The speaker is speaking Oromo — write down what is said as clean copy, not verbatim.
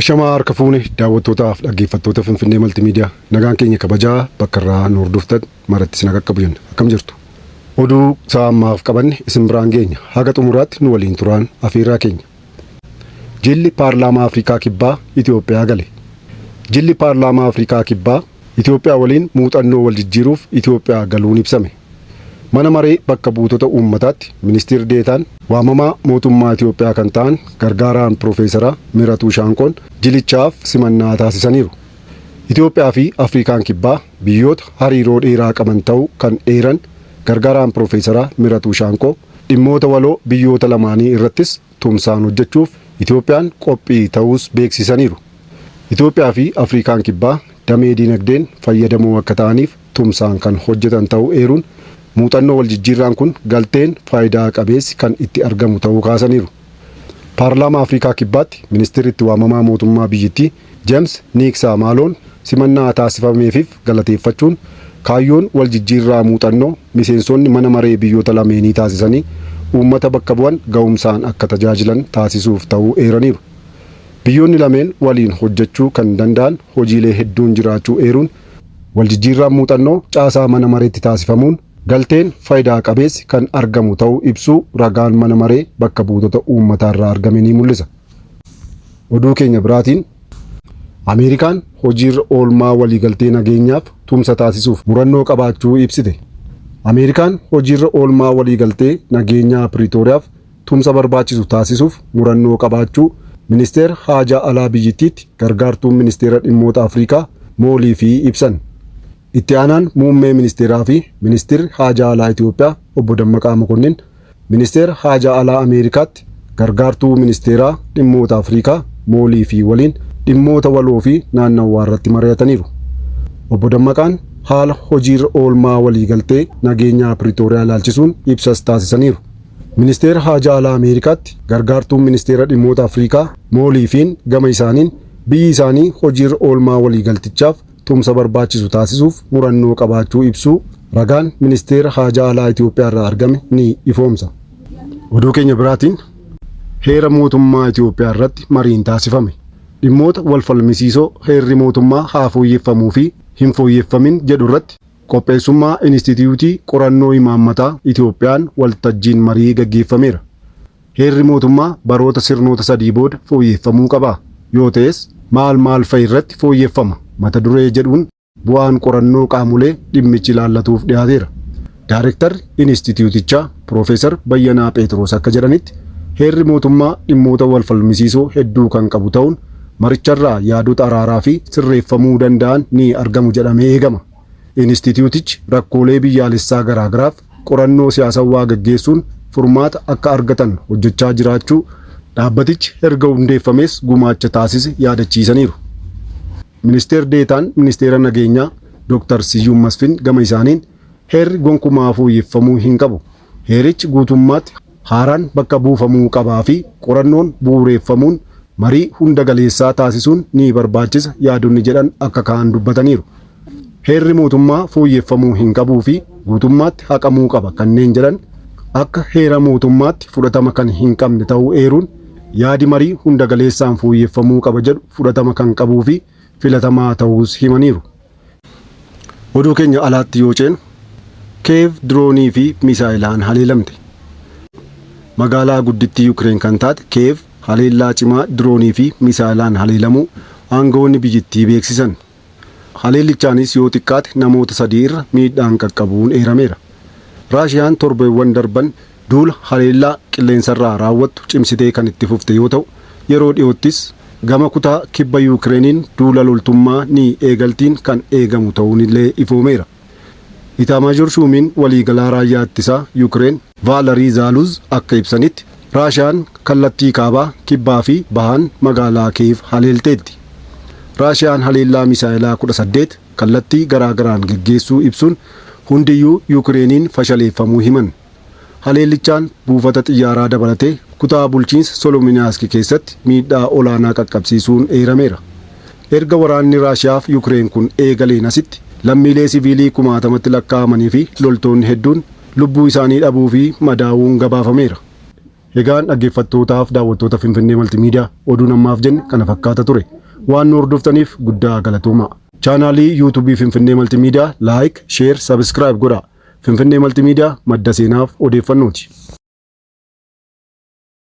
Ashamaa harka fuune daawwattootaaf dhaggeeffattoota Finfinnee Maltiimiidiyaa nagaan keenya kabajaa bakka irraa nu hordoftan maratti isin qaqqabu jenna. Akkam jirtu? Oduu saammaaf qabanne isin biraan geenya haga xumuraatti nu waliin turaan afeerraa keenya. Jilli Paarlaamaa Afrikaa Kibbaa Itoophiyaa gale. Jilli Paarlaamaa Afrikaa Kibbaa Itoophiyaa waliin muuxannoo wal jijjiiruuf Itoophiyaa galuun ibsame. Mana maree bakka buutota uummataatti ministeerri deetaan waamamaa mootummaa Itoophiyaa kan ta'an gargaaraan Piroofeesara Miratuu Shaanqoon jilichaaf simannaa taasisaniiru. Itoophiyaa fi Afrikaan Kibbaa biyyoota hariiroo dheeraa qaban ta'uu kan eeran gargaaraan Piroofeesara Miratuu Shaanqoo dhimmoota waloo biyyoota lamaanii irrattis tumsaan hojjechuuf Itoophiyaan qophii ta'uus beeksisaniiru. Itoophiyaa fi Afrikaan Kibbaa damee diinagdeen fayyadamoo akka ta'aniif tumsaan kan hojjetan ta'uu eeruun muuxannoo wal jijjiirraan kun galteen faayidaa qabeessi kan itti argamu ta'uu kaasaniiru. Paarlaamaa Afrikaa Kibbaatti ministeerri itti waamamaa mootummaa biyyattii James Niiksaa Maaloon simannaa taasifameefiif galateeffachuun kaayyoon wal jijjiirraa muuxannoo miseensonni mana maree biyyoota lameenii taasisanii uummata bakka bu'an ga'umsaan akka tajaajilan taasisuuf ta'uu eeraniiru. Biyyoonni lameen waliin hojjechuu kan danda'an hojiilee hedduun jiraachuu eeruun wal jijjiirraan muuxannoo caasaa mana mareetti taasifamuun galteen faayidaa qabeessi kan argamu ta'uu ibsuu ragaan mana maree bakka buutota uummataarraa argame ni mul'isa. Oduu keenya biraatiin Ameerikaan hojiirra oolmaa waliigaltee nageenyaaf tumsa taasisuuf murannoo qabaachuu ibsite. Ameerikaan hojiirra oolmaa waliigaltee nageenyaa Piriitooriyaaf tumsa barbaachisu taasisuuf murannoo qabaachuu ministeera haajaa alaa biyyattiitti gargaartuun ministeera dhimmoota Afrikaa Moolii fi ibsan. Itti aanaan muummee ministeeraa fi ministeerri haajaa alaa Itoophiyaa obbo Dammaqaa Mokonnin ministeera haajaa alaa Ameerikaatti gargaartuu ministeeraa dhimmoota Afrikaa Moolii fi waliin dhimmoota waloo fi naannawaa irratti mari'ataniiru. Obbo Dammaqaan haala hojiirra oolmaa waliigaltee nageenyaa Piriitooriyaa ilaalchisuun ibsas taasisaniiru. Ministeera haajaa alaa Ameerikaatti gargaartuun ministeera dhimmoota Afrikaa Moolii fiin gama isaaniin biyyi isaanii hojiirra oolmaa waliigaltichaaf tumsa barbaachisu taasisuuf murannoo qabaachuu ibsuu ragaan ministeera haajaa alaa Itoophiyaa irraa argame ni ifoomsa. Oduu keenya biraatiin heera mootummaa Itoophiyaa irratti mariin taasifame. Dhimmoota wal falmisiisoo heerri mootummaa haa fooyyeffamuu fi hin fooyyeffamin jedhu irratti qopheessummaa Inistituutii Qorannoo Imaammataa Itoophiyaan waltajjiin marii gaggeeffameera. Heerri mootummaa baroota sirnoota sadii booda fooyyeffamuu qaba. Yoo ta'es maal fa'i irratti fooyyeffama mata duree jedhuun bu'aan qorannoo qaamolee dhimmichi ilaallatuuf dhiyaateera. Daayirektarri Inistituutichaa Piroofeesar Bayyanaa Pheexiroos akka jedhanitti heerri mootummaa dhimmoota wal falmisiisoo hedduu kan qabu ta'uun maricharraa yaadota araaraa fi sirreeffamuu danda'an ni argamu jedhamee eegama. Inistituutichi rakkoolee biyyaalessaa garaagaraaf qorannoo siyaasawaa gaggeessuun furmaata akka argatan hojjechaa jiraachuu dhaabbatichi erga hundeeffamees gumaacha taasise yaadachiisaniiru. Ministeer deetaan ministeera nageenyaa Dr. Siyyuum Masfin gama isaaniin heerri gonkumaa fooyyeffamuu hin qabu. Heerichi guutummaatti haaraan bakka buufamuu qabaa fi qorannoon bu'uureeffamuun marii hunda galeessaa taasisuun ni barbaachisa yaadonni jedhan akka kaan dubbataniiru. Heerri mootummaa fooyyeffamuu hin qabuu fi guutummaatti haqamuu qaba kanneen jedhan akka heera mootummaatti fudhatama kan hin qabne ta'uu eeruun yaadi marii hunda galeessaan fooyyeffamuu qaba jedhu fudhatama kan qabuu fi filatamaa ta'uus himaniiru. Oduu keenya alaatti yoo ceenu Kiev diroonii fi misaayilaan haleelamte. Magaalaa guddittii Yuukireen kan taate Kiev haleellaa cimaa diroonii fi misaayilaan haleelamuu aangawoonni biyyattii beeksisan. Haleellichaanis yoo xiqqaate namoota 3 irra miidhaan qaqqabuun eerameera. Raashiyaan torbeewwan darban duula haleellaa qilleensarraa raawwattu cimsitee kan itti fufte yoo ta'u yeroo dhiyoottis gama kutaa kibba Yuukireeniin duula loltummaa ni eegaltiin kan eegamu ta'uun illee ifoomeera. Itaamaajoor shuumiin waliigalaa raayyaa ittisaa Yuukireen Vaalarii Zaaluz akka ibsanitti Raashiyaan kallattii kaabaa kibbaa fi bahaan magaalaa Kiev haleelteetti. Raashiyaan haleellaa misaayilaa 18 kallattii garaagaraan gaggeessuu ibsuun hundiyyuu Yuukireeniin fashaleeffamuu himan. Haleellichaan buufata xiyyaaraa dabalatee kutaa bulchiinsa Solominaaski keessatti miidhaa olaanaa qaqqabsiisuun eerameera. Erga waraanni Raashiyaaf Yuukireen kun eegaleen asitti lammiilee siviilii 10,000tti lakkaa'amanii fi loltoonni hedduun lubbuu isaanii dhabuu fi madaa'uun gabaafameera. Egaan dhaggeeffattootaaf daawwattoota Finfinnee Maltiimiidiyaa oduun ammaaf jenne kana fakkaata ture. Waan nu hordoftaniif guddaa galatooma. Chaanaalii yuutuubii Finfinnee Maltiimiidiyaa laayik, sheer, sabiskiraayib godhaa. Finfinnee Maltiimiidiyaa madda seenaaf odeeffannooti.